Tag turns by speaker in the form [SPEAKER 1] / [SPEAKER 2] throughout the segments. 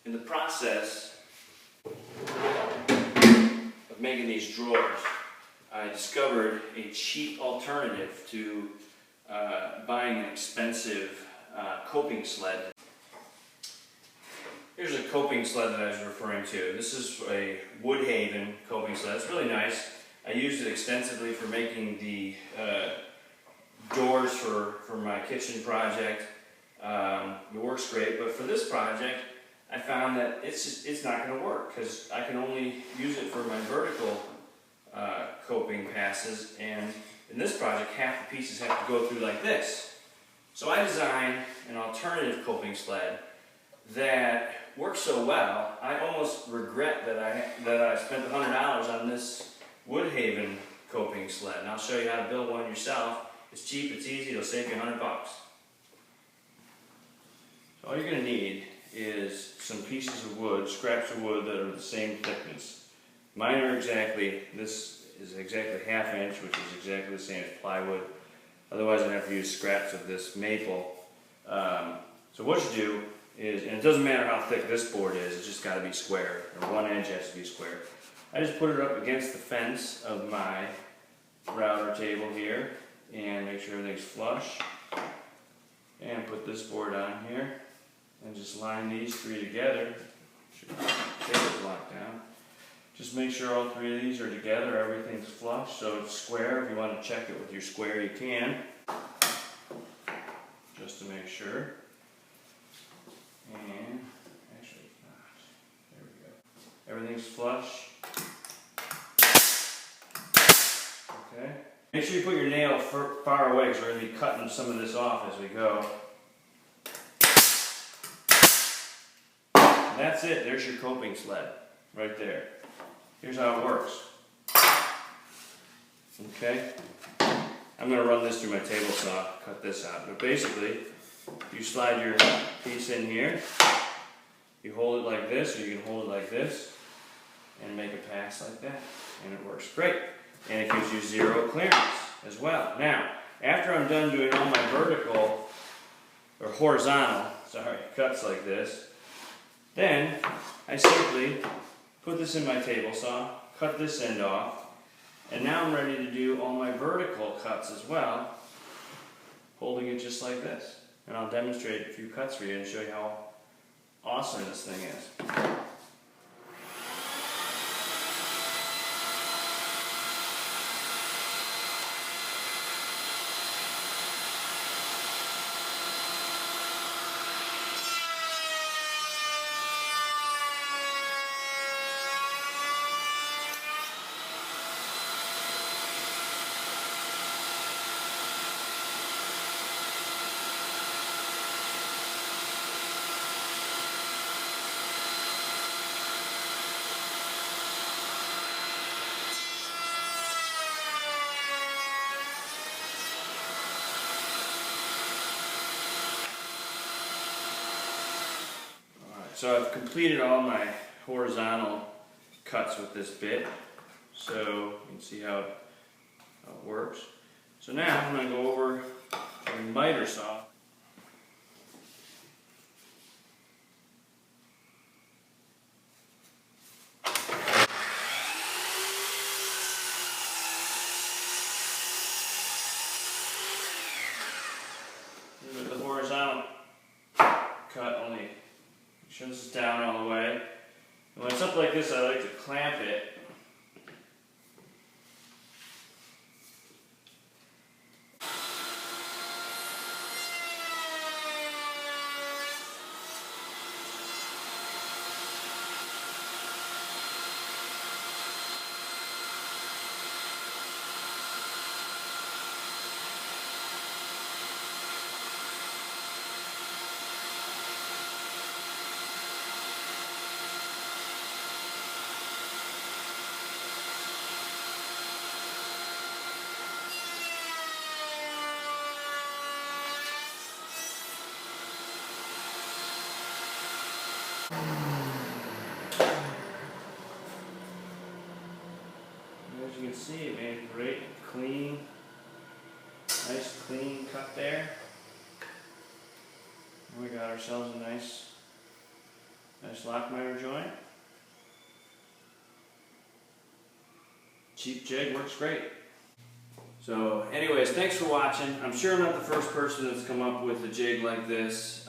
[SPEAKER 1] In the process of making these drawers, I discovered a cheap alternative to buying an expensive coping sled. Here's a coping sled that I was referring to. This is a Woodhaven coping sled. It's really nice. I used it extensively for making the doors for my kitchen project. It works great, but for this project I found that it's not going to work because I can only use it for my vertical coping passes, and in this project half the pieces have to go through like this. So I designed an alternative coping sled that works so well, I almost regret that I spent $100 on this Woodhaven coping sled. And I'll show you how to build one yourself. It's cheap, it's easy, it'll save you $100. So all you're going to need is some pieces of wood, scraps of wood that are the same thickness. Mine are this is exactly ½ inch, which is exactly the same as plywood. Otherwise I'd have to use scraps of this maple. So what you do is, and it doesn't matter how thick this board is, it's just got to be square, or one edge has to be square. I just put it up against the fence of my router table here and make sure everything's flush, and put this board on here and just line these three together. Table's locked down. Just make sure all three of these are together, everything's flush, so it's square. If you want to check it with your square, you can, just to make sure. And actually it's not. There we go. Everything's flush. Okay. Make sure you put your nail far away because we're going to be cutting some of this off as we go. And that's it. There's your coping sled right there. Here's how it works. Okay. I'm going to run this through my table saw, cut this out. But basically, you slide your piece in here, you hold it like this, or you can hold it like this, and make a pass like that, and it works great. And it gives you zero clearance as well. Now, after I'm done doing all my vertical, or horizontal, cuts like this, then I simply put this in my table saw, cut this end off, and now I'm ready to do all my vertical cuts as well, holding it just like this. And I'll demonstrate a few cuts for you and show you how awesome this thing is. So I've completed all my horizontal cuts with this bit, so you can see how it works. So now I'm going to go over a miter saw. With the horizontal cut, only make sure this is down all the way. And when it's up like this, I like to clamp it. As you can see, it made a great, clean, nice clean cut there. And we got ourselves a nice Nice lock miter joint. Cheap jig, works great. So anyways, thanks for watching. I'm sure I'm not the first person that's come up with a jig like this,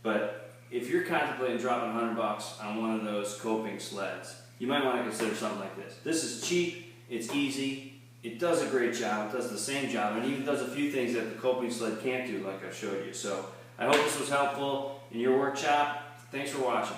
[SPEAKER 1] but if you're contemplating dropping $100 on one of those coping sleds, you might want to consider something like this. This is cheap, it's easy, it does a great job, it does the same job, and even does a few things that the coping sled can't do like I showed you. So I hope this was helpful in your workshop. Thanks for watching.